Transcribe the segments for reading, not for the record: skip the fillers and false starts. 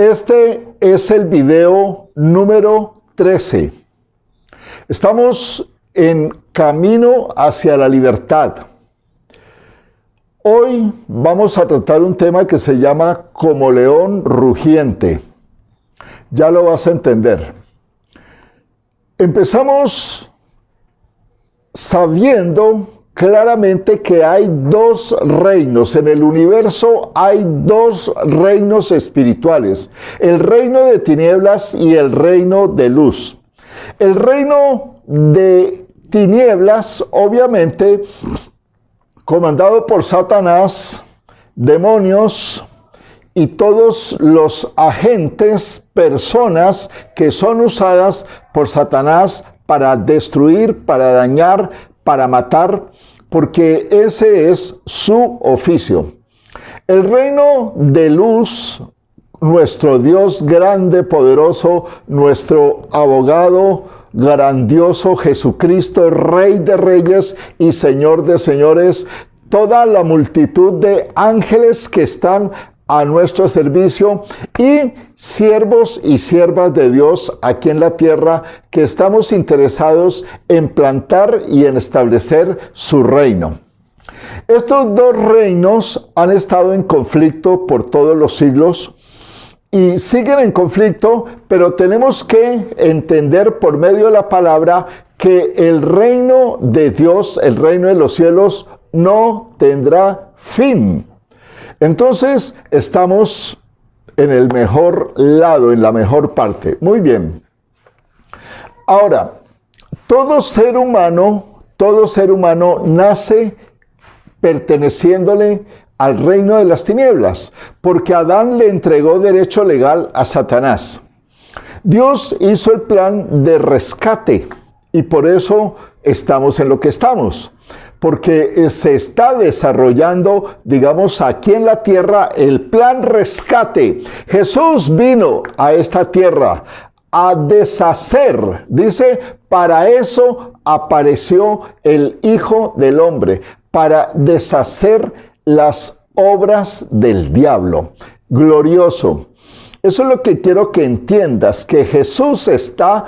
Este es el video número 13. Estamos en camino hacia la libertad. Hoy vamos a tratar un tema que se llama como león rugiente. Ya lo vas a entender. Empezamos sabiendo claramente que hay dos reinos. En el universo hay dos reinos espirituales. El reino de tinieblas y el reino de luz. El reino de tinieblas, obviamente, comandado por Satanás, demonios y todos los agentes, personas que son usadas por Satanás para destruir, para dañar, para matar, porque ese es su oficio. El reino de luz, nuestro Dios grande, poderoso, nuestro abogado grandioso, Jesucristo, Rey de reyes y Señor de señores, toda la multitud de ángeles que están a nuestro servicio y siervos y siervas de Dios aquí en la tierra que estamos interesados en plantar y en establecer su reino. Estos dos reinos han estado en conflicto por todos los siglos y siguen en conflicto, pero tenemos que entender por medio de la palabra que el reino de Dios, el reino de los cielos, no tendrá fin. Entonces, estamos en el mejor lado, en la mejor parte. Muy bien. Ahora, todo ser humano nace perteneciéndole al reino de las tinieblas, porque Adán le entregó derecho legal a Satanás. Dios hizo el plan de rescate y por eso estamos en lo que estamos. Porque se está desarrollando, digamos, aquí en la tierra el plan rescate. Jesús vino a esta tierra a deshacer, dice, para eso apareció el Hijo del Hombre, para deshacer las obras del diablo. Glorioso. Eso es lo que quiero que entiendas, que Jesús está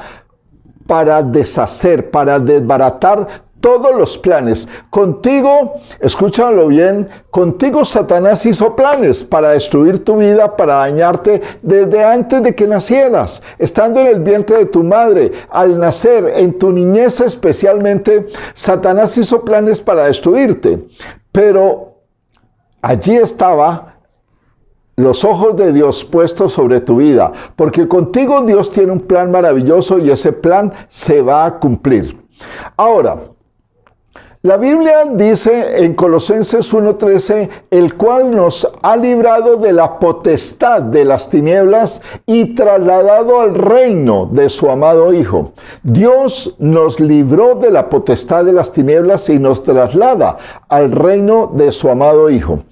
para deshacer, para desbaratar todos los planes. Contigo, escúchalo bien, contigo Satanás hizo planes para destruir tu vida, para dañarte desde antes de que nacieras, estando en el vientre de tu madre, al nacer, en tu niñez especialmente, Satanás hizo planes para destruirte. Pero allí estaba los ojos de Dios puestos sobre tu vida, porque contigo Dios tiene un plan maravilloso y ese plan se va a cumplir. Ahora, la Biblia dice en Colosenses 1:13, el cual nos ha librado de la potestad de las tinieblas y trasladado al reino de su amado Hijo. Dios nos libró de la potestad de las tinieblas y nos traslada al reino de su amado Hijo.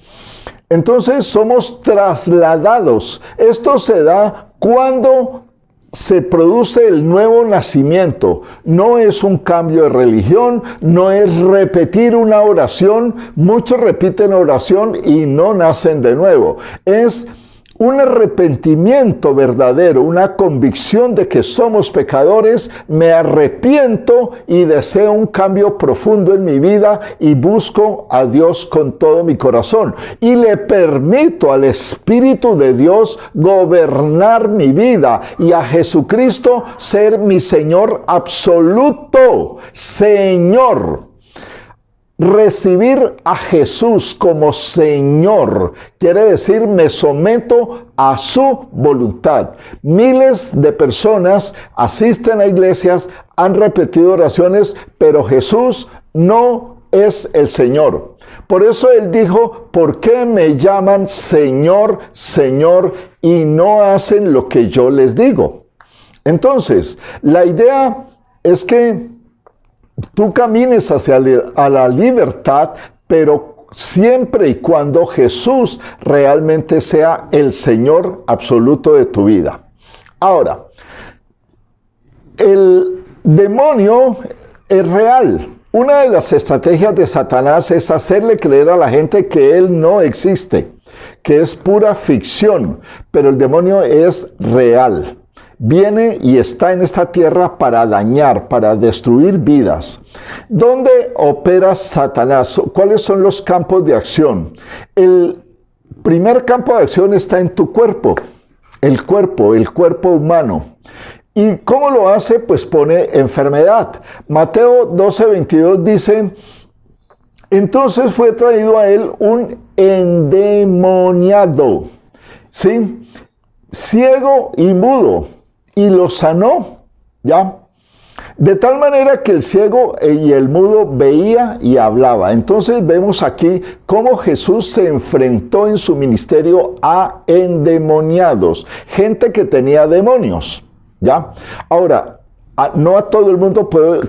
Entonces somos trasladados. Esto se da cuando se produce el nuevo nacimiento. No es un cambio de religión, no es repetir una oración. Muchos repiten oración y no nacen de nuevo. Es un arrepentimiento verdadero, una convicción de que somos pecadores, me arrepiento y deseo un cambio profundo en mi vida y busco a Dios con todo mi corazón. Y le permito al Espíritu de Dios gobernar mi vida y a Jesucristo ser mi Señor absoluto. Señor. Recibir a Jesús como Señor quiere decir me someto a su voluntad. Miles de personas asisten a iglesias, han repetido oraciones, pero Jesús no es el Señor. Por eso Él dijo, ¿por qué me llaman Señor, Señor y no hacen lo que yo les digo? Entonces, la idea es que tú camines hacia la libertad, pero siempre y cuando Jesús realmente sea el Señor absoluto de tu vida. Ahora, el demonio es real. Una de las estrategias de Satanás es hacerle creer a la gente que él no existe. que es pura ficción, pero el demonio es real. Viene y está en esta tierra para dañar, para destruir vidas. ¿Dónde opera Satanás? ¿Cuáles son los campos de acción? El primer campo de acción está en tu cuerpo, el cuerpo humano. ¿Y cómo lo hace? Pues pone enfermedad. Mateo 12:22 dice: entonces fue traído a él un endemoniado, ¿sí? Ciego y mudo, y lo sanó, ¿ya? De tal manera que el ciego y el mudo veía y hablaba. Entonces vemos aquí cómo Jesús se enfrentó en su ministerio a endemoniados, gente que tenía demonios, ¿ya? Ahora, no a todo el mundo puede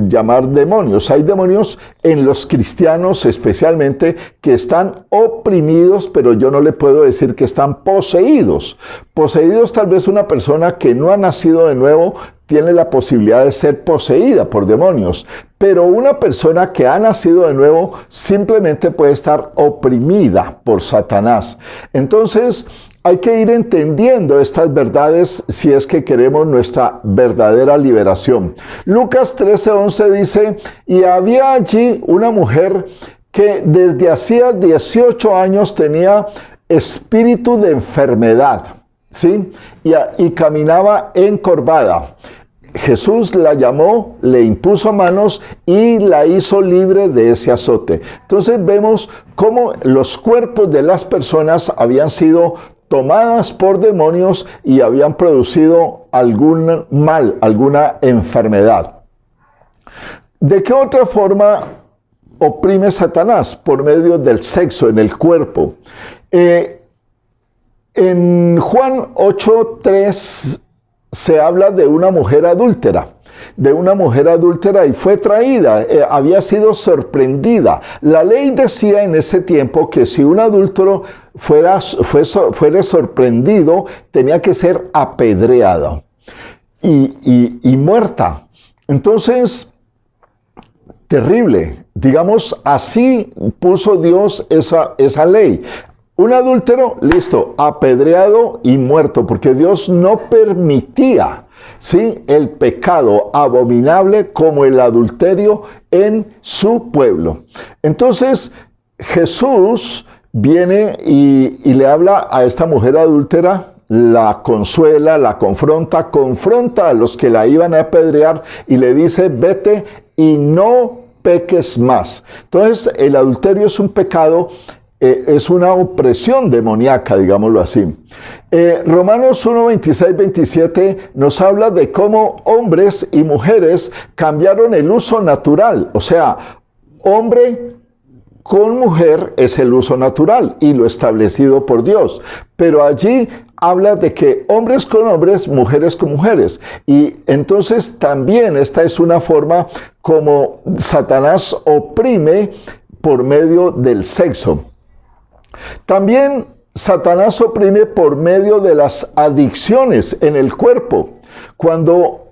llamar demonios. Hay demonios en los cristianos especialmente que están oprimidos, pero yo no le puedo decir que están poseídos. Poseídos, tal vez una persona que no ha nacido de nuevo tiene la posibilidad de ser poseída por demonios, pero una persona que ha nacido de nuevo simplemente puede estar oprimida por Satanás. Entonces, hay que ir entendiendo estas verdades si es que queremos nuestra verdadera liberación. Lucas 13:11 dice: y había allí una mujer que desde hacía 18 años tenía espíritu de enfermedad, ¿sí? Y caminaba encorvada. Jesús la llamó, le impuso manos y la hizo libre de ese azote. Entonces vemos cómo los cuerpos de las personas habían sido tomadas por demonios y habían producido algún mal, alguna enfermedad. ¿De qué otra forma oprime Satanás? Por medio del sexo en el cuerpo. En Juan 8:3 se habla de una mujer adúltera. Y fue traída, había sido sorprendida. La ley decía en ese tiempo que si un adúltero fuera sorprendido, tenía que ser apedreado y muerta. Entonces, terrible. Digamos, así puso Dios esa ley. Un adúltero, listo, apedreado y muerto, porque Dios no permitía, ¿sí?, el pecado abominable como el adulterio en su pueblo. Entonces, Jesús viene y le habla a esta mujer adúltera, la consuela, la confronta a los que la iban a apedrear y le dice: vete y no peques más. Entonces, el adulterio es un pecado, es una opresión demoníaca, digámoslo así. Romanos 1:26-27 nos habla de cómo hombres y mujeres cambiaron el uso natural. O sea, hombre con mujer es el uso natural y lo establecido por Dios. Pero allí habla de que hombres con hombres, mujeres con mujeres. Y entonces también esta es una forma como Satanás oprime por medio del sexo. También Satanás oprime por medio de las adicciones en el cuerpo. Cuando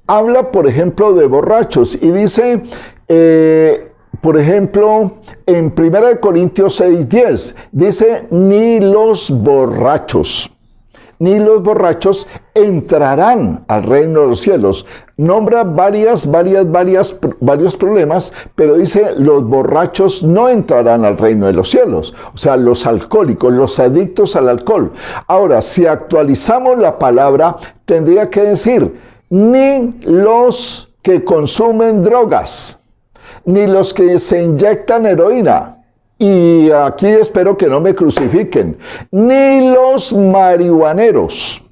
habla, por ejemplo, de borrachos y dice, por ejemplo, en 1 Corintios 6:10, dice: ni los borrachos entrarán al reino de los cielos. Nombra varios problemas, pero dice: los borrachos no entrarán al reino de los cielos. O sea, los alcohólicos, los adictos al alcohol. Ahora, si actualizamos la palabra, tendría que decir: ni los que consumen drogas, ni los que se inyectan heroína. Y aquí espero que no me crucifiquen, ni los marihuaneros,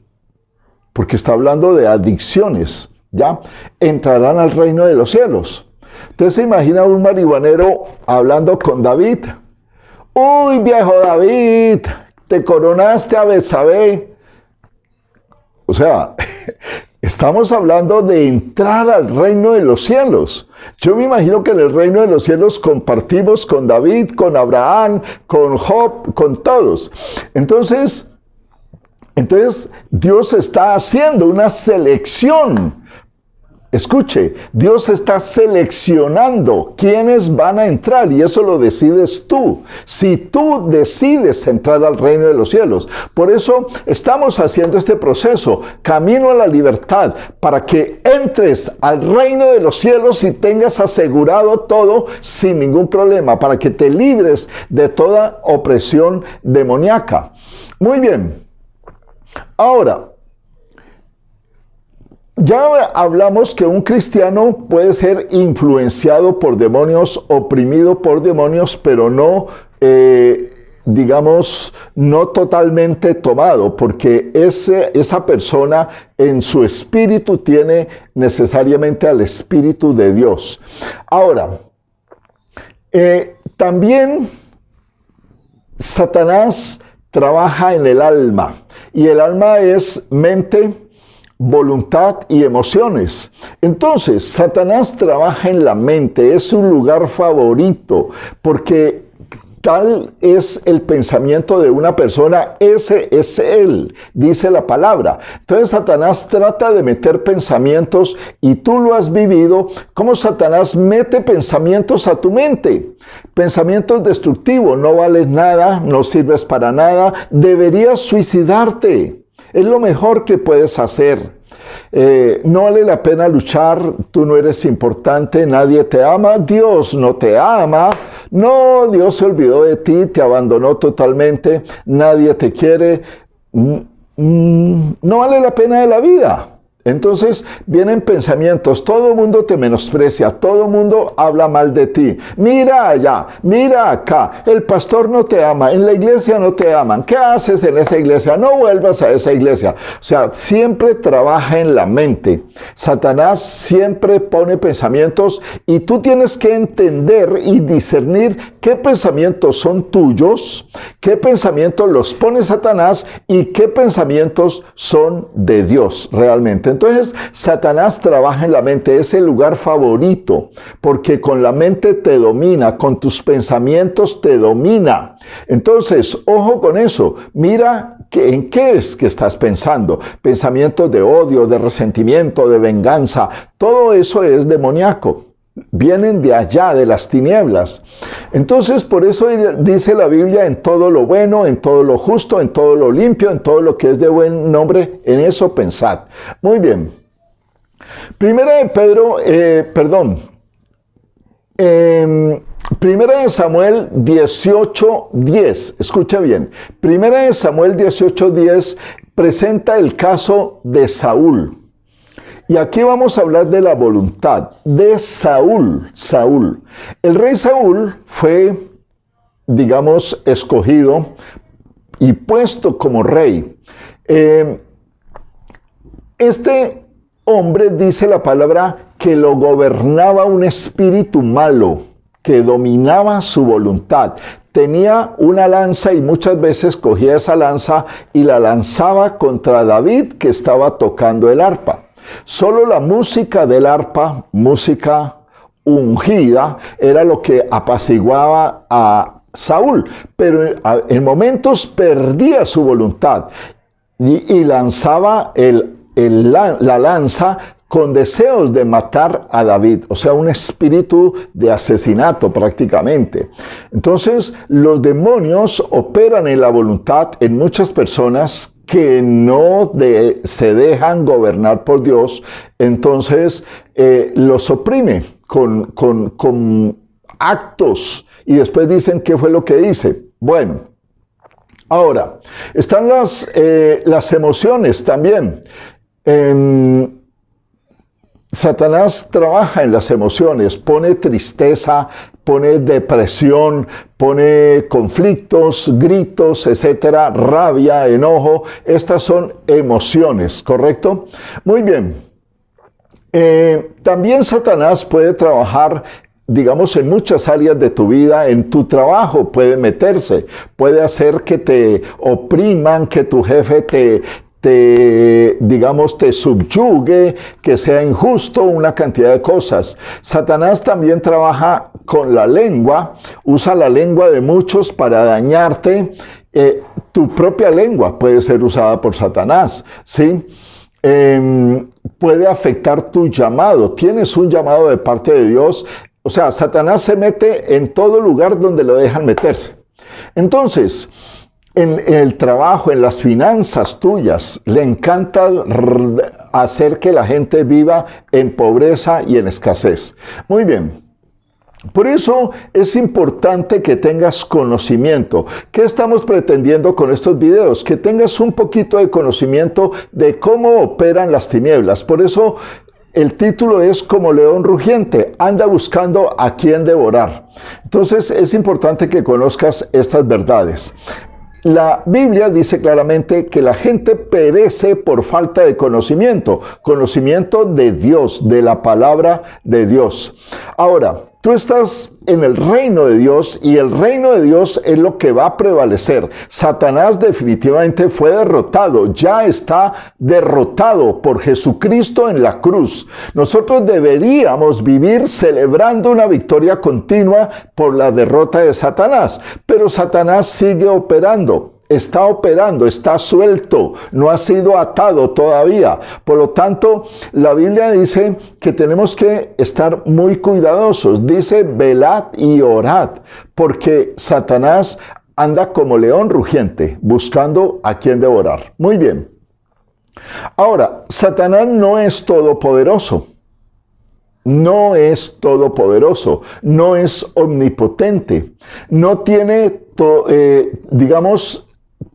porque está hablando de adicciones, ¿ya?, entrarán al reino de los cielos. Entonces se imagina un marihuanero hablando con David: uy, viejo David, te coronaste a Betsabé. O sea, estamos hablando de entrar al reino de los cielos. Yo me imagino que en el reino de los cielos compartimos con David, con Abraham, con Job, con todos. Entonces Dios está haciendo una selección Escuche, Dios está seleccionando quiénes van a entrar y eso lo decides tú. Si tú decides entrar al reino de los cielos. Por eso estamos haciendo este proceso, camino a la libertad, para que entres al reino de los cielos y tengas asegurado todo sin ningún problema, para que te libres de toda opresión demoníaca. Muy bien. Ahora, ya hablamos que un cristiano puede ser influenciado por demonios, oprimido por demonios, pero no, digamos, no totalmente tomado, porque esa persona en su espíritu tiene necesariamente al Espíritu de Dios. Ahora, también Satanás trabaja en el alma, y el alma es mente, voluntad y emociones. Entonces, Satanás trabaja en la mente, es su lugar favorito, porque tal es el pensamiento de una persona, ese es él, dice la palabra. Entonces Satanás trata de meter pensamientos, y tú lo has vivido, como Satanás mete pensamientos a tu mente. Pensamientos destructivos: no vales nada, no sirves para nada, deberías suicidarte. Es lo mejor que puedes hacer. No vale la pena luchar, tú no eres importante, nadie te ama, Dios no te ama, no, Dios se olvidó de ti, te abandonó totalmente, nadie te quiere, no vale la pena de la vida. Entonces vienen pensamientos: todo el mundo te menosprecia, todo el mundo habla mal de ti, mira allá, mira acá, el pastor no te ama, en la iglesia no te aman, ¿qué haces en esa iglesia? No vuelvas a esa iglesia. O sea, siempre trabaja en la mente. Satanás siempre pone pensamientos, y tú tienes que entender y discernir qué pensamientos son tuyos, qué pensamientos los pone Satanás y qué pensamientos son de Dios realmente. Entonces, Satanás trabaja en la mente, es el lugar favorito, porque con la mente te domina, con tus pensamientos te domina. Entonces, ojo con eso, mira en qué es que estás pensando. Pensamientos de odio, de resentimiento, de venganza, todo eso es demoníaco. Vienen de allá, de las tinieblas. Entonces, por eso dice la Biblia: en todo lo bueno, en todo lo justo, en todo lo limpio, en todo lo que es de buen nombre, en eso pensad. Muy bien. Primera de Samuel 18:10. Escucha bien. Primera de Samuel 18:10 presenta el caso de Saúl. Y aquí vamos a hablar de la voluntad de Saúl. El rey Saúl fue, digamos, escogido y puesto como rey. Este hombre, dice la palabra, que lo gobernaba un espíritu malo, que dominaba su voluntad. Tenía una lanza y muchas veces cogía esa lanza y la lanzaba contra David, que estaba tocando el arpa. Solo la música del arpa, música ungida, era lo que apaciguaba a Saúl, pero en momentos perdía su voluntad y lanzaba la lanza con deseos de matar a David, o sea, un espíritu de asesinato prácticamente. Entonces, los demonios operan en la voluntad en muchas personas que no se dejan gobernar por Dios. Entonces los oprime con actos, y después dicen: ¿qué fue lo que hice? Bueno, ahora están las emociones también. Satanás trabaja en las emociones, pone tristeza, pone depresión, pone conflictos, gritos, etcétera, rabia, enojo. Estas son emociones, ¿correcto? Muy bien. También Satanás puede trabajar, digamos, en muchas áreas de tu vida. En tu trabajo puede meterse, puede hacer que te opriman, que tu jefe te subyugue, que sea injusto, una cantidad de cosas. Satanás también trabaja con la lengua, usa la lengua de muchos para dañarte. Tu propia lengua puede ser usada por Satanás, ¿sí? puede afectar tu llamado. Tienes un llamado de parte de Dios. O sea, Satanás se mete en todo lugar donde lo dejan meterse. Entonces, en el trabajo, en las finanzas tuyas, le encanta hacer que la gente viva en pobreza y en escasez. Muy bien. Por eso es importante que tengas conocimiento. ¿Qué estamos pretendiendo con estos videos? Que tengas un poquito de conocimiento de cómo operan las tinieblas. Por eso el título es Como león rugiente, anda buscando a quien devorar. Entonces es importante que conozcas estas verdades. La Biblia dice claramente que la gente perece por falta de conocimiento de Dios, de la palabra de Dios. Ahora, tú estás en el reino de Dios y el reino de Dios es lo que va a prevalecer. Satanás definitivamente fue derrotado, ya está derrotado por Jesucristo en la cruz. Nosotros deberíamos vivir celebrando una victoria continua por la derrota de Satanás, pero Satanás sigue operando. Está suelto, no ha sido atado todavía. Por lo tanto, la Biblia dice que tenemos que estar muy cuidadosos. Dice, velad y orad, porque Satanás anda como león rugiente, buscando a quien devorar. Muy bien. Ahora, Satanás no es todopoderoso. No es todopoderoso, no es omnipotente, no tiene,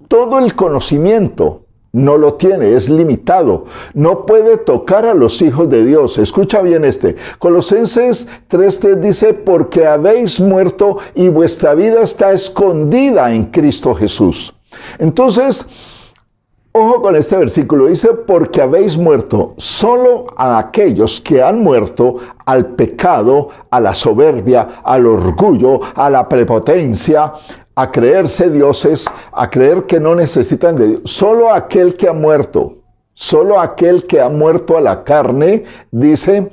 todo el conocimiento. No lo tiene, es limitado. No puede tocar a los hijos de Dios. Escucha bien este. Colosenses 3:3 dice, porque habéis muerto y vuestra vida está escondida en Cristo Jesús. Entonces, ojo con este versículo, dice, porque habéis muerto. Solo a aquellos que han muerto al pecado, a la soberbia, al orgullo, a la prepotencia, a creerse dioses, a creer que no necesitan de Dios. Solo aquel que ha muerto a la carne, dice,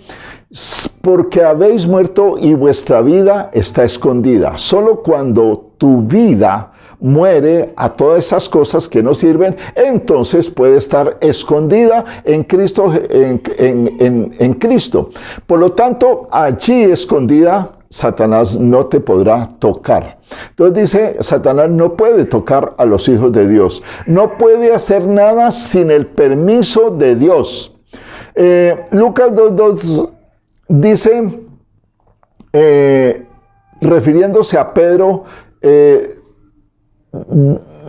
porque habéis muerto y vuestra vida está escondida. Solo cuando tu vida muere a todas esas cosas que no sirven, entonces puede estar escondida en Cristo, en Cristo. Por lo tanto, allí escondida, Satanás no te podrá tocar. Entonces dice, Satanás no puede tocar a los hijos de Dios. No puede hacer nada sin el permiso de Dios. Lucas 2:2 dice, refiriéndose a Pedro,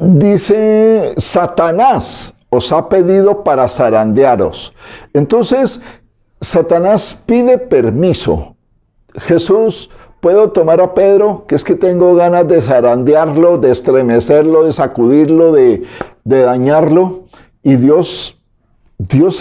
dice, Satanás os ha pedido para zarandearos. Entonces, Satanás pide permiso. Jesús, ¿puedo tomar a Pedro? Que es que tengo ganas de zarandearlo, de estremecerlo, de sacudirlo, de dañarlo. Y Dios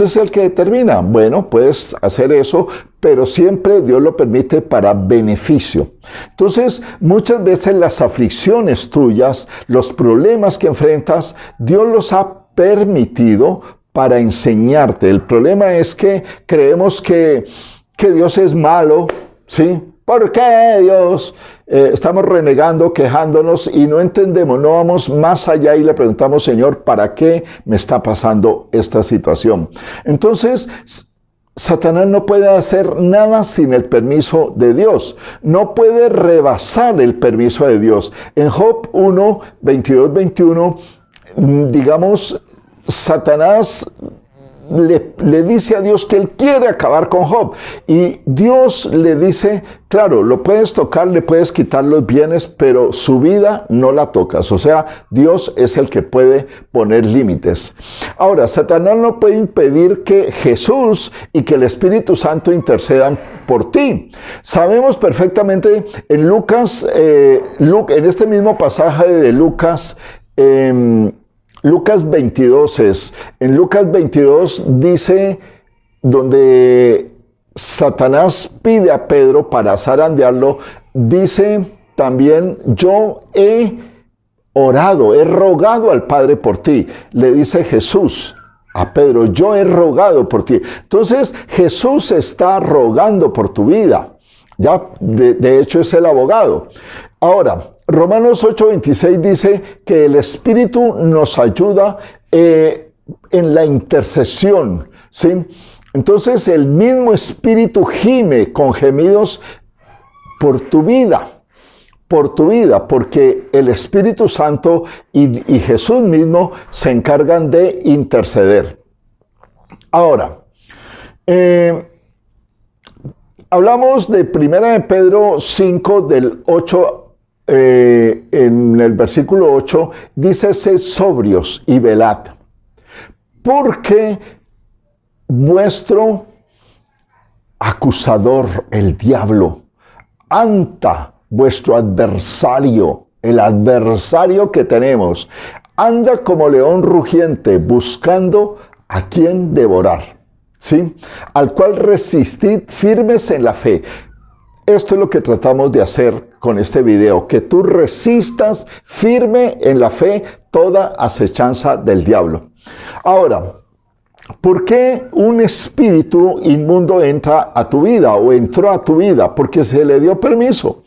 es el que determina. Bueno, puedes hacer eso, pero siempre Dios lo permite para beneficio. Entonces, muchas veces las aflicciones tuyas, los problemas que enfrentas, Dios los ha permitido para enseñarte. El problema es que creemos que Dios es malo, ¿sí? ¿Por qué Dios? Estamos renegando, quejándonos y no entendemos, no vamos más allá y le preguntamos, Señor, ¿para qué me está pasando esta situación? Entonces, Satanás no puede hacer nada sin el permiso de Dios. No puede rebasar el permiso de Dios. En Job 1, 22, 21, digamos, Satanás le dice a Dios que él quiere acabar con Job. Y Dios le dice, claro, lo puedes tocar, le puedes quitar los bienes, pero su vida no la tocas. O sea, Dios es el que puede poner límites. Ahora, Satanás no puede impedir que Jesús y que el Espíritu Santo intercedan por ti. Sabemos perfectamente en Lucas, en este mismo pasaje de Lucas, Lucas 22 en Lucas 22 dice, donde Satanás pide a Pedro para zarandearlo, dice también, yo he orado, he rogado al Padre por ti. Le dice Jesús a Pedro, yo he rogado por ti. Entonces Jesús está rogando por tu vida. Ya, de hecho es el abogado. Ahora, Romanos 8:26 dice que el Espíritu nos ayuda en la intercesión, ¿sí? Entonces el mismo Espíritu gime con gemidos por tu vida, porque el Espíritu Santo y Jesús mismo se encargan de interceder. Ahora, hablamos de 1 Pedro 5 del 8, en el versículo 8, dice: sed sobrios y velad, porque vuestro acusador, el diablo, anda, vuestro adversario, el adversario que tenemos, anda como león rugiente buscando a quien devorar, ¿sí? Al cual resistid firmes en la fe. Esto es lo que tratamos de hacer con este video, que tú resistas firme en la fe toda acechanza del diablo. Ahora, ¿por qué un espíritu inmundo entra a tu vida o entró a tu vida? Porque se le dio permiso.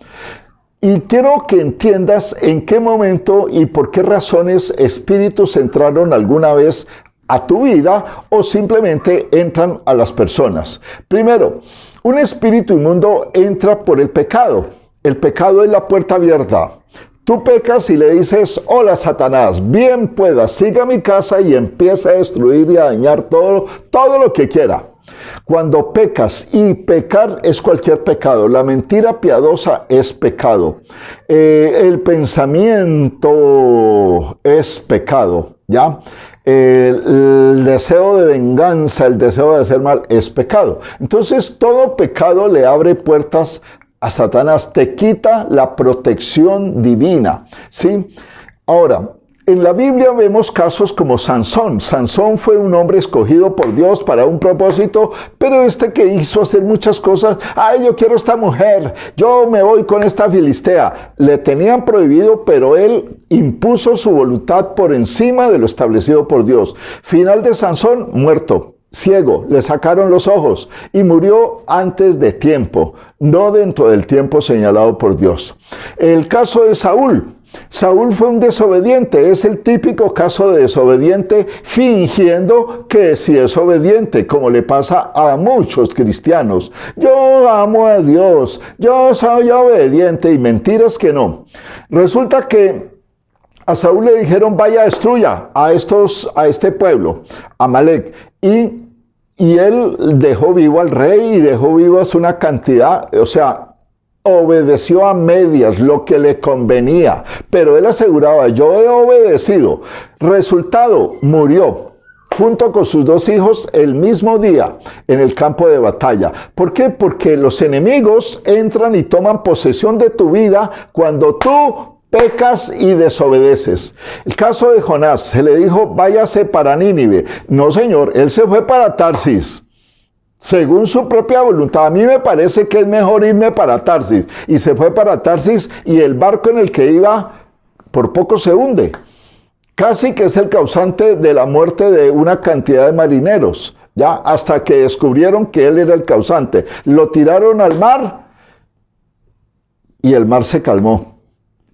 Y quiero que entiendas en qué momento y por qué razones espíritus entraron alguna vez a tu vida o simplemente entran a las personas. Primero, un espíritu inmundo entra por el pecado. El pecado es la puerta abierta. Tú pecas y le dices: hola Satanás, bien pueda, siga mi casa, y empieza a destruir y a dañar todo lo que quiera. Cuando pecas, y pecar es cualquier pecado, la mentira piadosa es pecado, el pensamiento es pecado, ¿ya? El deseo de venganza, el deseo de hacer mal es pecado. Entonces todo pecado le abre puertas a Satanás, te quita la protección divina, ¿sí? Ahora, en la Biblia vemos casos como Sansón. Sansón fue un hombre escogido por Dios para un propósito, pero que hizo hacer muchas cosas. Ay, yo quiero esta mujer, yo me voy con esta filistea. Le tenían prohibido, pero él impuso su voluntad por encima de lo establecido por Dios. Final de Sansón: muerto, ciego, le sacaron los ojos y murió antes de tiempo, no dentro del tiempo señalado por Dios. El caso de Saúl. Saúl fue un desobediente, es el típico caso de desobediente fingiendo que sí es obediente, como le pasa a muchos cristianos. Yo amo a Dios, yo soy obediente, y mentiras que no. Resulta que a Saúl le dijeron: vaya, destruya a este pueblo, Amalek, y él dejó vivo al rey y dejó vivas una cantidad, o sea, obedeció a medias lo que le convenía, pero él aseguraba: yo he obedecido. Resultado: murió junto con sus 2 hijos el mismo día en el campo de batalla. ¿Por qué? Porque los enemigos entran y toman posesión de tu vida cuando tú pecas y desobedeces. El caso de Jonás, se le dijo: váyase para Nínive. No, señor, él se fue para Tarsis, según su propia voluntad. A mí me parece que es mejor irme para Tarsis. Y se fue para Tarsis, y el barco en el que iba por poco se hunde. Casi que es el causante de la muerte de una cantidad de marineros, ya, hasta que descubrieron que él era el causante. Lo tiraron al mar y el mar se calmó.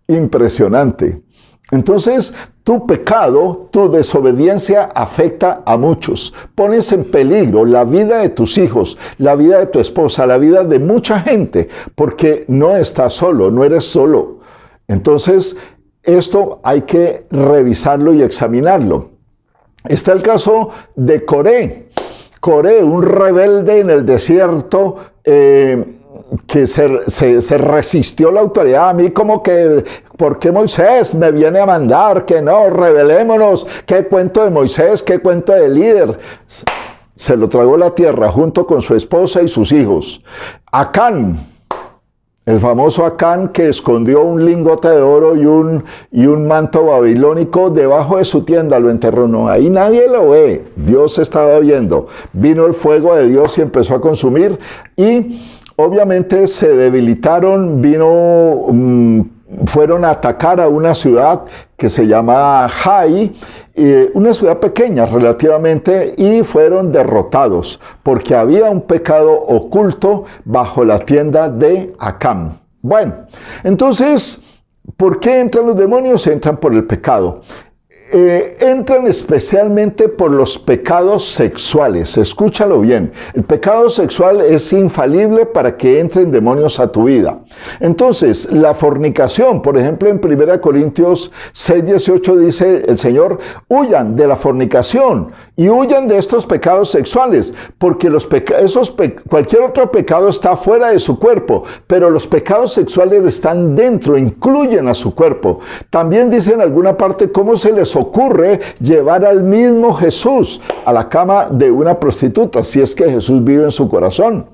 Impresionante. Entonces, tu pecado, tu desobediencia afecta a muchos. Pones en peligro la vida de tus hijos, la vida de tu esposa, la vida de mucha gente, porque no estás solo, no eres solo. Entonces, esto hay que revisarlo y examinarlo. Está el caso de Coré. Coré, un rebelde en el desierto, que se resistió la autoridad. A mí como que, ¿por qué Moisés me viene a mandar? Que no, rebelémonos. ¿Qué cuento de Moisés? ¿Qué cuento de líder? Se lo tragó la tierra junto con su esposa y sus hijos. Acán, el famoso Acán, que escondió un lingote de oro y un manto babilónico debajo de su tienda, lo enterró. No, ahí nadie lo ve. Dios estaba viendo. Vino el fuego de Dios y empezó a consumir, y obviamente se debilitaron, fueron a atacar a una ciudad que se llama Jai, una ciudad pequeña relativamente, y fueron derrotados porque había un pecado oculto bajo la tienda de Acán. Bueno, entonces, ¿por qué entran los demonios? Entran por el pecado. entran especialmente por los pecados sexuales. Escúchalo bien. El pecado sexual es infalible para que entren demonios a tu vida. Entonces, la fornicación, por ejemplo, en 1 Corintios 6:18 dice el Señor, huyan de la fornicación y huyan de estos pecados sexuales, porque cualquier otro pecado está fuera de su cuerpo, pero los pecados sexuales están dentro, incluyen a su cuerpo. También dice en alguna parte cómo se les ocurre llevar al mismo Jesús a la cama de una prostituta, si es que Jesús vive en su corazón.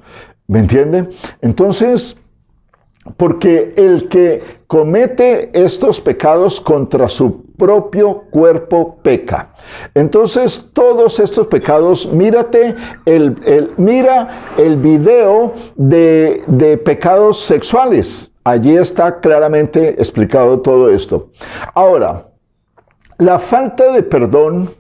¿Me entiende? Entonces, porque el que comete estos pecados contra su propio cuerpo peca. Entonces, todos estos pecados, mira el video de pecados sexuales. Allí está claramente explicado todo esto. Ahora, la falta de perdón,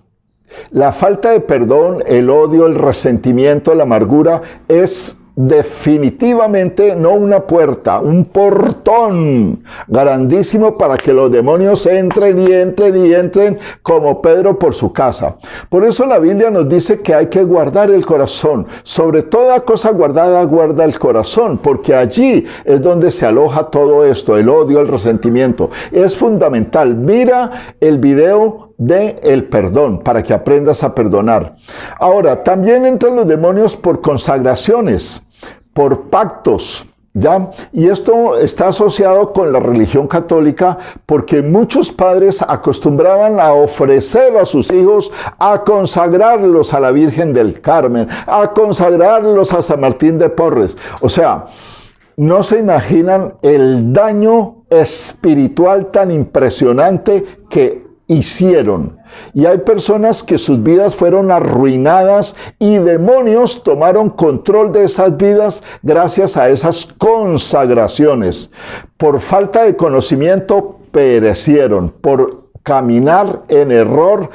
el odio, el resentimiento, la amargura es definitivamente no una puerta, un portón grandísimo para que los demonios entren como Pedro por su casa. Por eso la Biblia nos dice que hay que guardar el corazón. Sobre toda cosa guardada, guarda el corazón, porque allí es donde se aloja todo esto, el odio, el resentimiento. Es fundamental. Mira el video de el perdón para que aprendas a perdonar. Ahora, también entran los demonios por consagraciones, por pactos, ¿ya? Y esto está asociado con la religión católica porque muchos padres acostumbraban a ofrecer a sus hijos a consagrarlos a la Virgen del Carmen, a consagrarlos a San Martín de Porres. O sea, no se imaginan el daño espiritual tan impresionante que hicieron. Y hay personas que sus vidas fueron arruinadas y demonios tomaron control de esas vidas gracias a esas consagraciones. Por falta de conocimiento perecieron, por caminar en error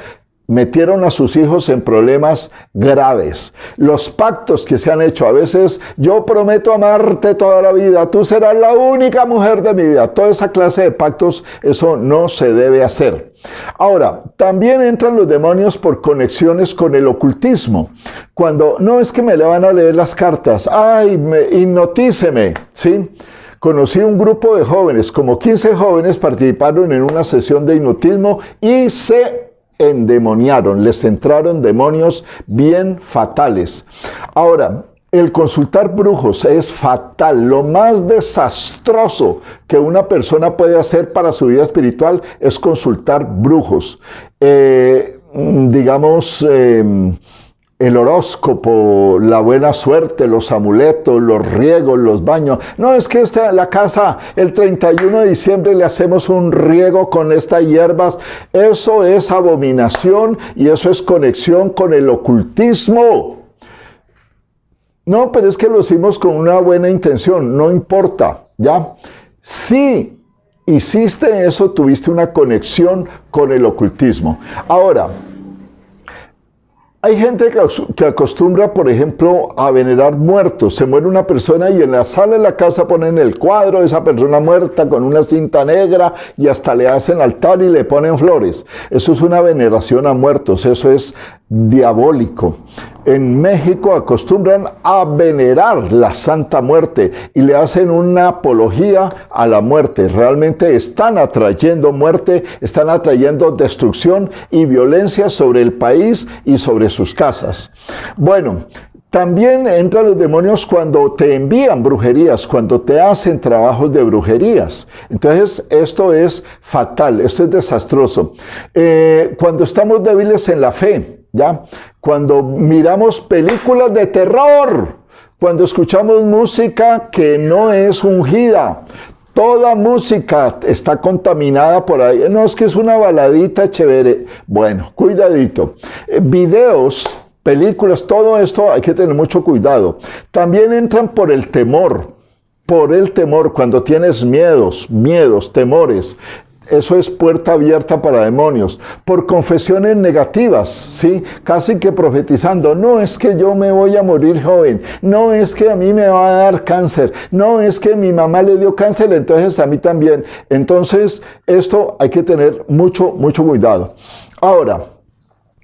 metieron a sus hijos en problemas graves. Los pactos que se han hecho, a veces yo prometo amarte toda la vida, tú serás la única mujer de mi vida. Toda esa clase de pactos, eso no se debe hacer. Ahora, también entran los demonios por conexiones con el ocultismo. Cuando, no es que me le van a leer las cartas, ay, hipnotíceme, ¿sí? Conocí un grupo de jóvenes, como 15 jóvenes participaron en una sesión de hipnotismo y se endemoniaron, les entraron demonios bien fatales. Ahora, el consultar brujos es fatal. Lo más desastroso que una persona puede hacer para su vida espiritual es consultar brujos. El horóscopo, la buena suerte, los amuletos, los riegos, los baños. No, es que la casa, el 31 de diciembre le hacemos un riego con estas hierbas. Eso es abominación y eso es conexión con el ocultismo. No, pero es que lo hicimos con una buena intención, no importa, ¿ya? Si hiciste eso, tuviste una conexión con el ocultismo. Ahora, hay gente que acostumbra, por ejemplo, a venerar muertos. Se muere una persona y en la sala de la casa ponen el cuadro de esa persona muerta con una cinta negra y hasta le hacen altar y le ponen flores. Eso es una veneración a muertos, eso es diabólico. En México acostumbran a venerar la Santa Muerte y le hacen una apología a la muerte. Realmente están atrayendo muerte, están atrayendo destrucción y violencia sobre el país y sobre sus casas. Bueno, también entran los demonios cuando te envían brujerías, cuando te hacen trabajos de brujerías. Entonces, esto es fatal, esto es desastroso. Cuando estamos débiles en la fe, ¿ya? Cuando miramos películas de terror, cuando escuchamos música que no es ungida, toda música está contaminada por ahí. No, es que es una baladita chévere. Bueno, cuidadito. Videos, películas, todo esto hay que tener mucho cuidado. También entran por el temor, cuando tienes miedos, temores. Eso es puerta abierta para demonios. Por confesiones negativas, ¿sí? Casi que profetizando. No es que yo me voy a morir joven. No es que a mí me va a dar cáncer. No es que mi mamá le dio cáncer, entonces a mí también. Entonces, esto hay que tener mucho cuidado. Ahora,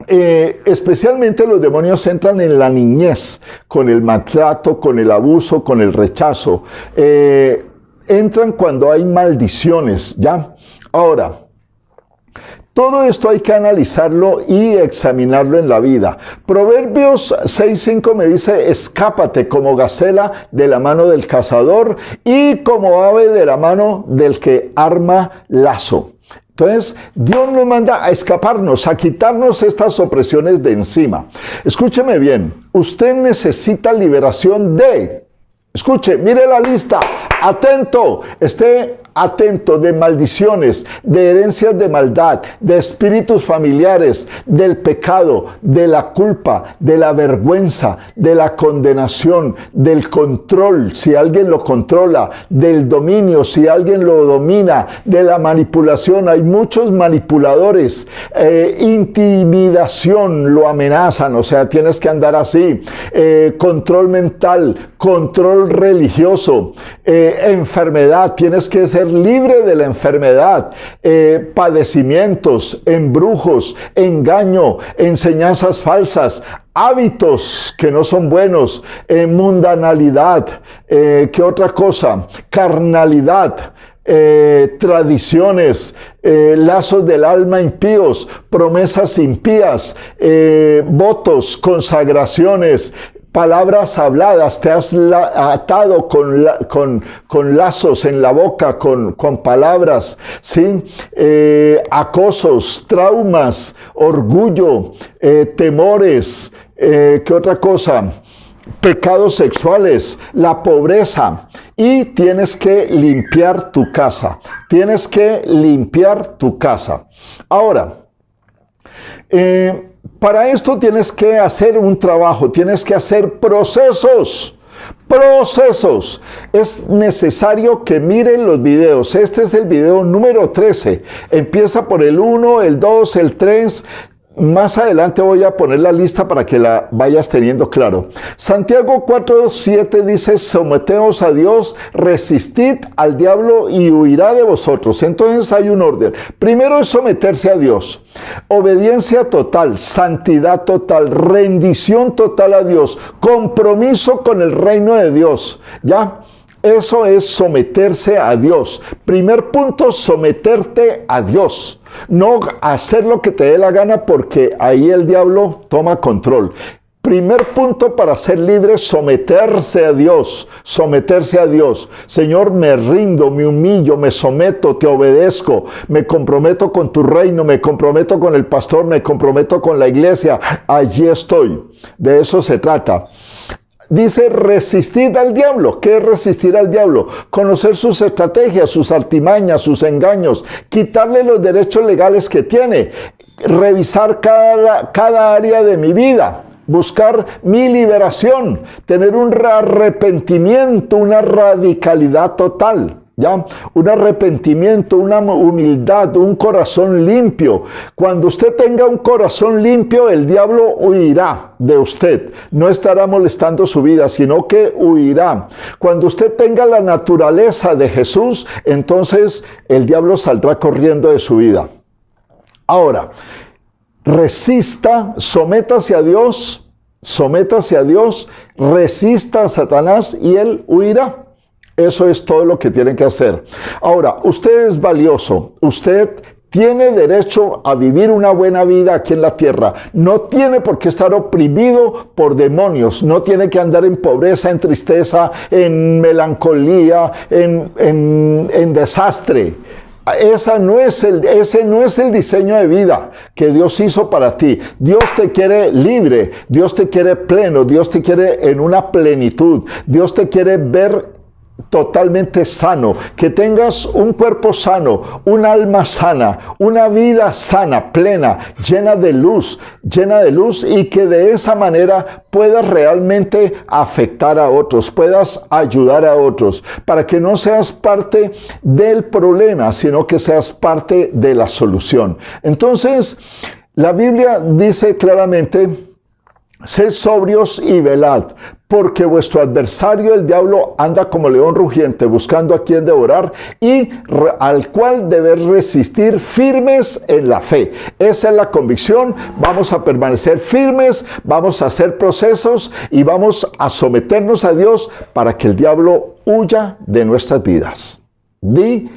especialmente los demonios entran en la niñez, con el maltrato, con el abuso, con el rechazo. Entran cuando hay maldiciones, ¿ya? Ahora, todo esto hay que analizarlo y examinarlo en la vida. Proverbios 6:5 me dice, escápate como gacela de la mano del cazador y como ave de la mano del que arma lazo. Entonces, Dios nos manda a escaparnos, a quitarnos estas opresiones de encima. Escúcheme bien, usted necesita liberación escuche, mire la lista, atento, esté atento de maldiciones, de herencias de maldad, de espíritus familiares, del pecado, de la culpa, de la vergüenza, de la condenación, del control, si alguien lo controla, del dominio, si alguien lo domina, de la manipulación. Hay muchos manipuladores, intimidación, lo amenazan, o sea, tienes que andar así, control mental, control religioso, enfermedad, tienes que ser libre de la enfermedad, padecimientos, embrujos, engaño, enseñanzas falsas, hábitos que no son buenos, mundanalidad, ¿qué otra cosa? Carnalidad, tradiciones, lazos del alma impíos, promesas impías, votos, consagraciones, palabras habladas, te has atado con lazos en la boca, con palabras, ¿sí? Acosos, traumas, orgullo, temores, ¿qué otra cosa? Pecados sexuales, la pobreza, y tienes que limpiar tu casa, tienes que limpiar tu casa. Ahora, para esto tienes que hacer un trabajo, tienes que hacer procesos. Es necesario que miren los videos. Este es el video número 13. Empieza por el 1, el 2, el 3. Más adelante voy a poner la lista para que la vayas teniendo claro. Santiago 4:7 dice, someteos a Dios, resistid al diablo y huirá de vosotros. Entonces hay un orden. Primero es someterse a Dios. Obediencia total, santidad total, rendición total a Dios, compromiso con el reino de Dios. ¿Ya? Eso es someterse a Dios. Primer punto, someterte a Dios. No hacer lo que te dé la gana porque ahí el diablo toma control. Primer punto para ser libre, someterse a Dios. Someterse a Dios. Señor, me rindo, me humillo, me someto, te obedezco. Me comprometo con tu reino, me comprometo con el pastor, me comprometo con la iglesia. Allí estoy. De eso se trata. Dice, resistir al diablo. ¿Qué es resistir al diablo? Conocer sus estrategias, sus artimañas, sus engaños, quitarle los derechos legales que tiene, revisar cada área de mi vida, buscar mi liberación, tener un arrepentimiento, una radicalidad total. ¿Ya? Un arrepentimiento, una humildad, un corazón limpio. Cuando usted tenga un corazón limpio, el diablo huirá de usted. No estará molestando su vida, sino que huirá. Cuando usted tenga la naturaleza de Jesús, entonces el diablo saldrá corriendo de su vida. Ahora, resista, sométase a Dios, resista a Satanás y él huirá. Eso es todo lo que tienen que hacer. Ahora, usted es valioso. Usted tiene derecho a vivir una buena vida aquí en la tierra. No tiene por qué estar oprimido por demonios. No tiene que andar en pobreza, en tristeza, en melancolía, en desastre. Ese no es el diseño de vida que Dios hizo para ti. Dios te quiere libre. Dios te quiere pleno. Dios te quiere en una plenitud. Dios te quiere ver totalmente sano, que tengas un cuerpo sano, un alma sana, una vida sana, plena, llena de luz y que de esa manera puedas realmente afectar a otros, puedas ayudar a otros, para que no seas parte del problema, sino que seas parte de la solución. Entonces, la Biblia dice claramente Sed sobrios y velad, porque vuestro adversario el diablo anda como león rugiente buscando a quien devorar y al cual debéis resistir firmes en la fe. Esa es la convicción. Vamos a permanecer firmes, vamos a hacer procesos y vamos a someternos a Dios para que el diablo huya de nuestras vidas. Di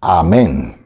amén.